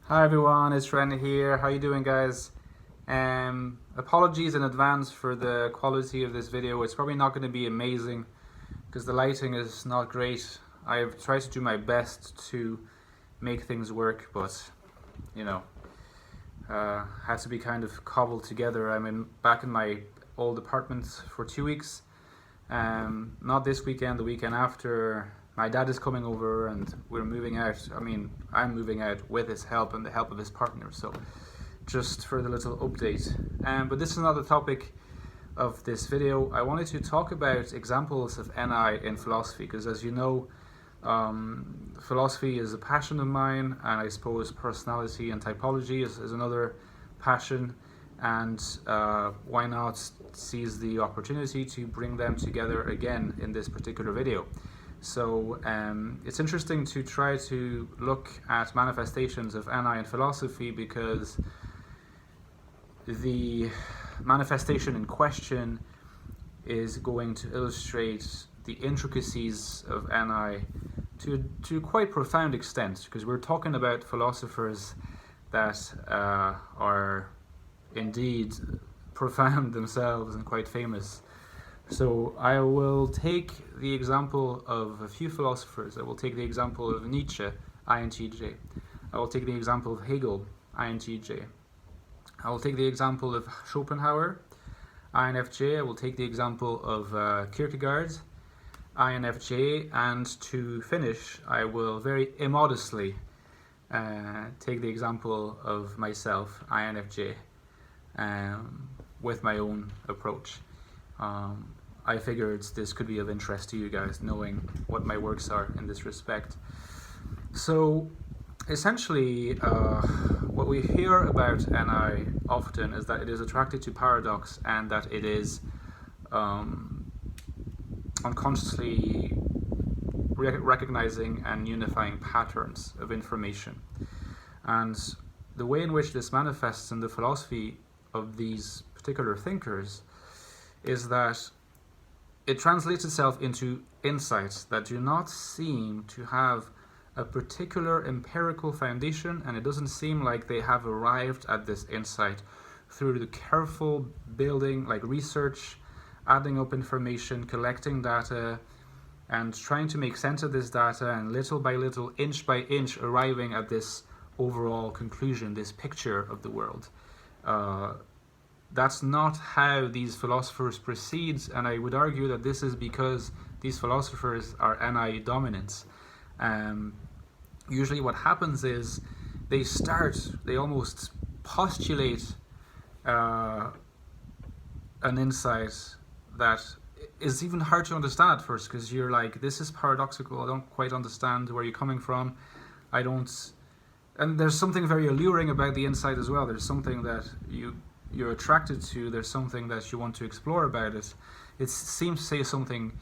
Hi everyone, it's Ren here. How you doing, guys? Apologies in advance for the quality of this video. It's probably not going to be amazing because the lighting is not great. I've tried to do my best to make things work, but you know, had to be kind of cobbled together. back in my old apartment for 2 weeks. Not this weekend, the weekend after. My dad is coming over and we're moving out. I'm moving out with his help and the help of his partner. So just for the little update. But this is not the topic of this video. I wanted to talk about examples of NI in philosophy because, as you know, philosophy is a passion of mine, and I suppose personality and typology is another passion. And why not seize the opportunity to bring them together again in this particular video. So it's interesting to try to look at manifestations of NI in philosophy because the manifestation in question is going to illustrate the intricacies of NI to quite profound extent, because we're talking about philosophers that are indeed profound themselves and quite famous. So I will take the example of a few philosophers. I will take the example of Nietzsche, INTJ. I will take the example of Hegel, INTJ. I will take the example of Schopenhauer, INFJ. I will take the example of Kierkegaard, INFJ. And to finish, I will very immodestly take the example of myself, INFJ, with my own approach. I figured this could be of interest to you guys, knowing what my works are in this respect. So essentially, what we hear about NI often is that it is attracted to paradox and that it is unconsciously recognizing and unifying patterns of information. And the way in which this manifests in the philosophy of these particular thinkers is that it translates itself into insights that do not seem to have a particular empirical foundation, and it doesn't seem like they have arrived at this insight through the careful building, like research, adding up information, collecting data, and trying to make sense of this data, and little by little, inch by inch, arriving at this overall conclusion, this picture of the world. That's not how these philosophers proceed, and I would argue that this is because these philosophers are NI dominant. Usually what happens is they almost postulate an insight that is even hard to understand at first, because you're like, this is paradoxical, I don't quite understand where you're coming from, and there's something very alluring about the insight as well. There's something that you're attracted to, there's something that you want to explore about it. It seems to say something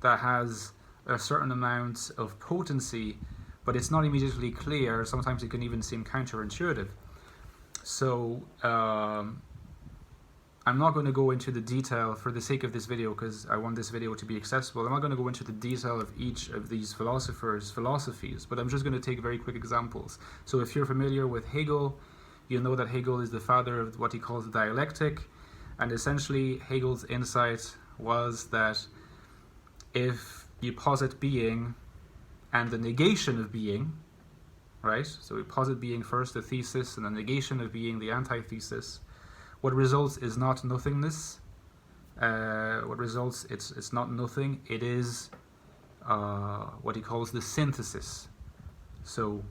that has a certain amount of potency, but it's not immediately clear. Sometimes it can even seem counterintuitive. So I'm not going to go into the detail for the sake of this video, because I want this video to be accessible. I'm not going to go into the detail of each of these philosophers' philosophies, but I'm just going to take very quick examples. So if you're familiar with Hegel, you know that Hegel is the father of what he calls the dialectic, and essentially Hegel's insight was that if you posit being and the negation of being, right? So we posit being first, the thesis, and the negation of being, the antithesis. What results is not nothingness. It's not nothing. It is what he calls the synthesis. So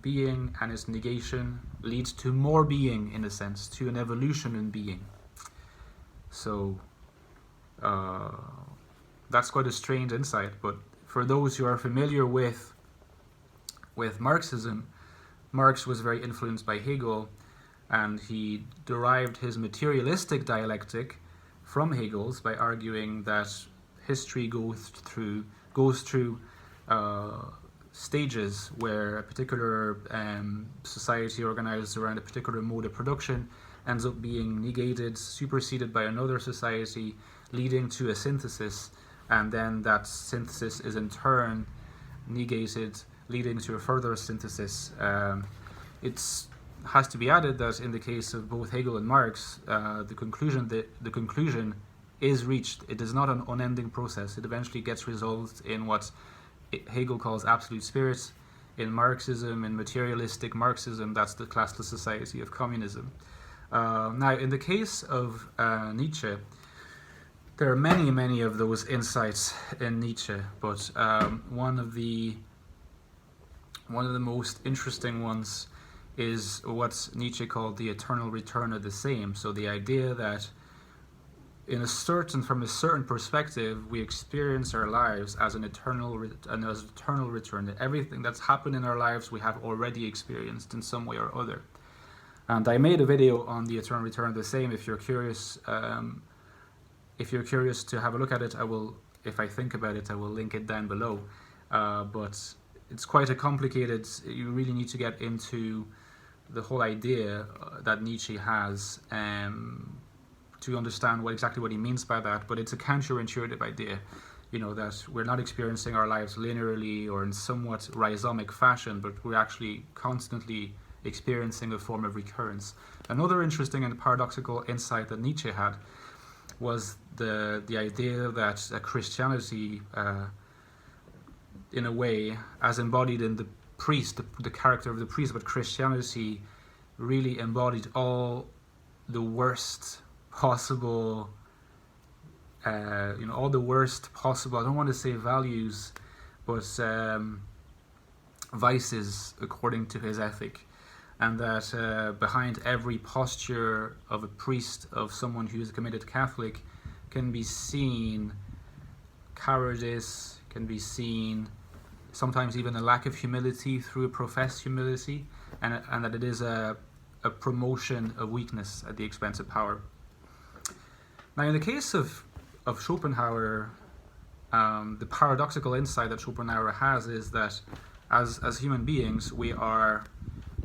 being and its negation leads to more being, in a sense, to an evolution in being. So that's quite a strange insight, but for those who are familiar with Marxism, Marx was very influenced by Hegel, and he derived his materialistic dialectic from Hegel's by arguing that history goes through stages where a particular society organized around a particular mode of production ends up being negated, superseded by another society, leading to a synthesis, and then that synthesis is in turn negated, leading to a further synthesis. It has to be added that in the case of both Hegel and Marx, the conclusion is reached. It is not an unending process. It eventually gets resolved in what Hegel calls absolute spirit. In Marxism, in materialistic Marxism, that's the classless society of communism. Now, in the case of Nietzsche, there are many, many of those insights in Nietzsche, but one of the most interesting ones is what Nietzsche called the eternal return of the same. So the idea that from a certain perspective, we experience our lives as an eternal return. That everything that's happened in our lives we have already experienced in some way or other. And I made a video on the eternal return of the same. If you're curious, to have a look at it, I will. If I think about it, I will link it down below. But it's quite a complicated. You really need to get into the whole idea that Nietzsche has. To understand exactly what he means by that, but it's a counterintuitive idea, that we're not experiencing our lives linearly or in somewhat rhizomic fashion, but we're actually constantly experiencing a form of recurrence. Another interesting and paradoxical insight that Nietzsche had was the idea that Christianity, in a way, as embodied in the priest, the character of the priest, but Christianity really embodied all the worst possible, all the worst possible, I don't want to say values, but vices according to his ethic. And that behind every posture of a priest, of someone who is a committed Catholic, can be seen cowardice, can be seen sometimes even a lack of humility through a professed humility, and that it is a promotion of weakness at the expense of power. Now, in the case of Schopenhauer, the paradoxical insight that Schopenhauer has is that as human beings, we are,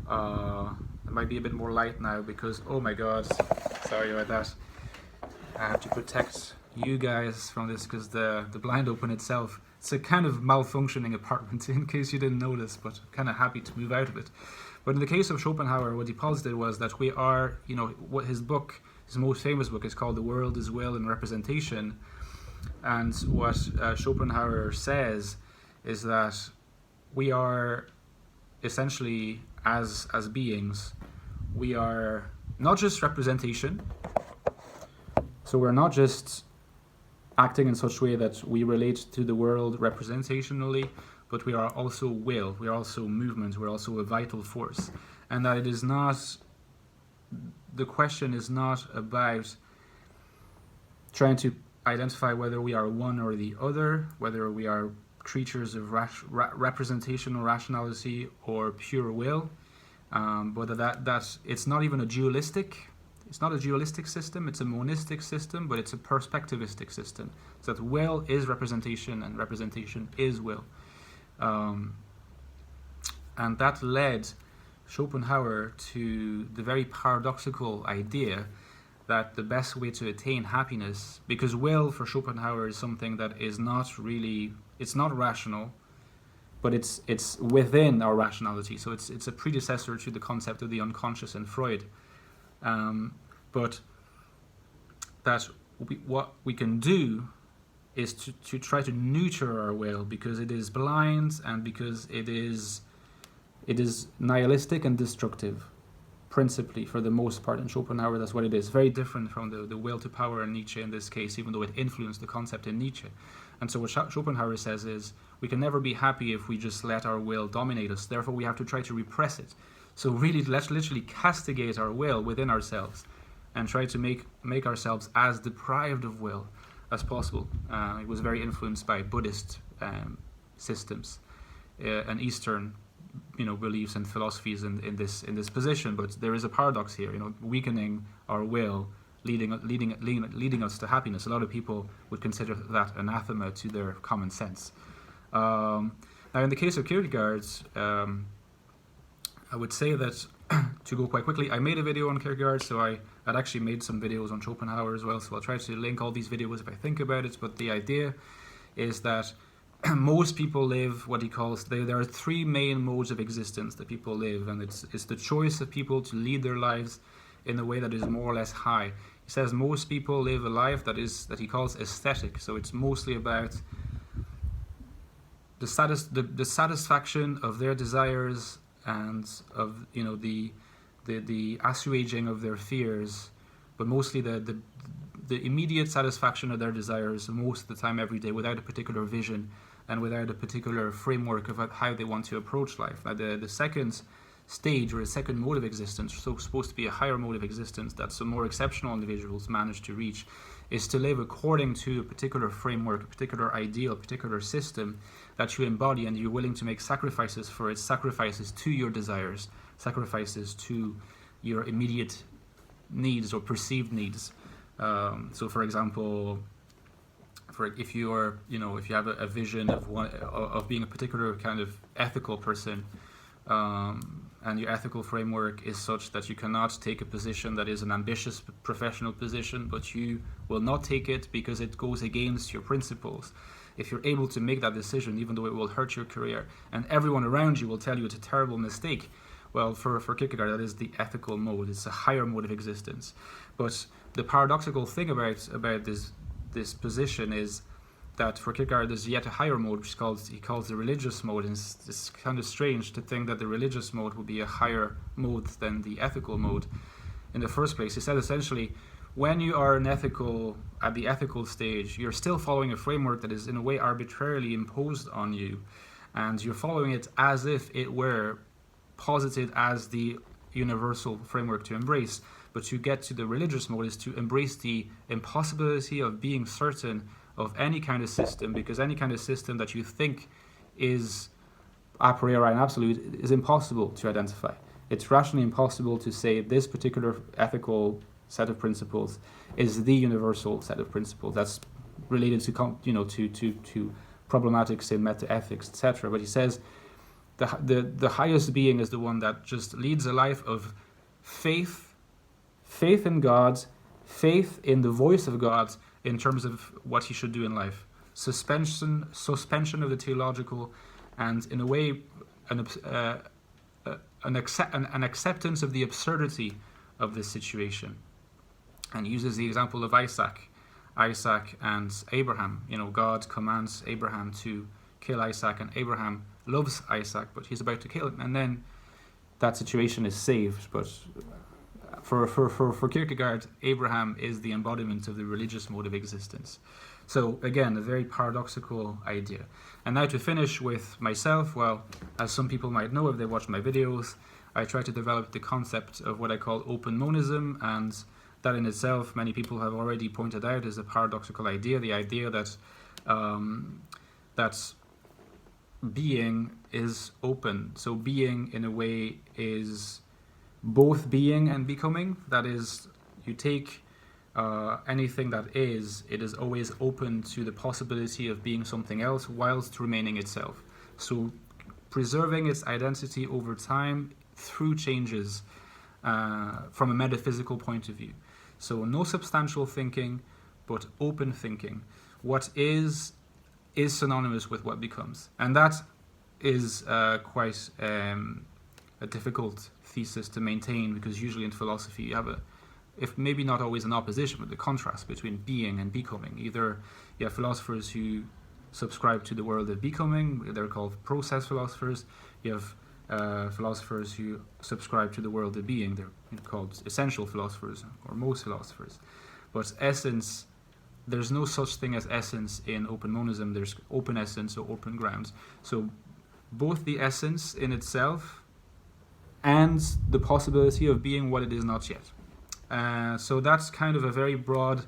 it might be a bit more light now because, oh my god, sorry about that. I have to protect you guys from this because the blind open itself, it's a kind of malfunctioning apartment in case you didn't notice, but I'm kind of happy to move out of it. But in the case of Schopenhauer, what he posited was that we are, what his most famous book is called The World is Will and Representation. And what Schopenhauer says is that we are essentially, as beings, we are not just representation. So we're not just acting in such a way that we relate to the world representationally, but we are also will, we are also movement, we're also a vital force. And that it is not, the question is not about trying to identify whether we are one or the other, whether we are creatures of representational rationality or pure will, but that it's not even a dualistic. It's not a dualistic system, it's a monistic system, but it's a perspectivistic system. So that will is representation and representation is will. And that led Schopenhauer to the very paradoxical idea that the best way to attain happiness, because will for Schopenhauer is something that is not really, it's not rational, but it's within our rationality. So it's a predecessor to the concept of the unconscious in Freud. But that what we can do is to try to neuter our will, because it is blind and because it is nihilistic and destructive, principally, for the most part. In Schopenhauer, that's what it is. Very different from the will to power in Nietzsche in this case, even though it influenced the concept in Nietzsche. And so what Schopenhauer says is, we can never be happy if we just let our will dominate us. Therefore, we have to try to repress it. So really, let's literally castigate our will within ourselves and try to make ourselves as deprived of will as possible. It was very influenced by Buddhist systems and Eastern, beliefs and philosophies in this position. But there is a paradox here, weakening our will, leading us to happiness. A lot of people would consider that anathema to their common sense. Now, in the case of Kierkegaard, I would say that, to go quite quickly, I made a video on Kierkegaard, so I'd actually made some videos on Schopenhauer as well, so I'll try to link all these videos if I think about it. But the idea is that most people live what he calls, there are three main modes of existence that people live, and it's the choice of people to lead their lives in a way that is more or less high. He says most people live a life that he calls aesthetic, so it's mostly about the satisfaction of their desires and of the assuaging of their fears, but mostly the immediate satisfaction of their desires most of the time, every day, without a particular vision and without a particular framework of how they want to approach life. Now, the second stage, or the second mode of existence, so supposed to be a higher mode of existence that some more exceptional individuals manage to reach, is to live according to a particular framework, a particular ideal, a particular system that you embody, and you're willing to make sacrifices for it, sacrifices to your desires, sacrifices to your immediate needs or perceived needs. So, for example, if you have a vision of being a particular kind of ethical person, and your ethical framework is such that you cannot take a position that is an ambitious professional position, but you will not take it because it goes against your principles. If you're able to make that decision, even though it will hurt your career, and everyone around you will tell you it's a terrible mistake, well, for Kierkegaard, that is the ethical mode. It's a higher mode of existence. But the paradoxical thing about this position is that for Kierkegaard there's yet a higher mode, which he calls the religious mode, and it's kind of strange to think that the religious mode would be a higher mode than the ethical mode in the first place. He said essentially, when you are at the ethical stage, you're still following a framework that is in a way arbitrarily imposed on you, and you're following it as if it were posited as the universal framework to embrace. But to get to the religious mode is to embrace the impossibility of being certain of any kind of system, because any kind of system that you think is a priori and absolute is impossible to identify. It's rationally impossible to say this particular ethical set of principles is the universal set of principles that's related to problematics in meta-ethics, etc. But he says the highest being is the one that just leads a life of faith in God, faith in the voice of God in terms of what he should do in life, suspension of the theological, and in a way an acceptance of the absurdity of this situation. And he uses the example of Isaac and Abraham. God commands Abraham to kill Isaac, and Abraham loves Isaac, but he's about to kill him, and then that situation is saved. But for Kierkegaard, Abraham is the embodiment of the religious mode of existence. So again, a very paradoxical idea. And now to finish with myself, well, as some people might know if they watch my videos, I try to develop the concept of what I call open monism, and that in itself, many people have already pointed out, is a paradoxical idea. The idea that that being is open. So being, in a way, is both being and becoming. That is, you take anything that is, it is always open to the possibility of being something else whilst remaining itself. So preserving its identity over time through changes from a metaphysical point of view. So no substantial thinking, but open thinking. What is synonymous with what becomes. And that is quite a difficult thesis to maintain, because usually in philosophy you have if maybe not always an opposition, but the contrast between being and becoming. Either you have philosophers who subscribe to the world of becoming, they're called process philosophers. You have philosophers who subscribe to the world of being, they're called essential philosophers, or most philosophers. But essence, there's no such thing as essence in open monism. There's open essence or open grounds. So both the essence in itself and the possibility of being what it is not yet. So that's kind of a very broad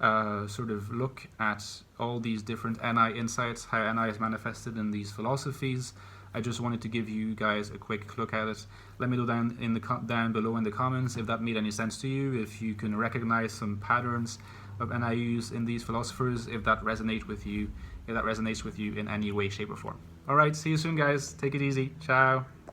sort of look at all these different NI insights, how NI is manifested in these philosophies. I just wanted to give you guys a quick look at it. Let me know down below in the comments if that made any sense to you, if you can recognize some patterns of NIUs in these philosophers, if that resonates with you in any way, shape, or form. All right, see you soon, guys. Take it easy. Ciao.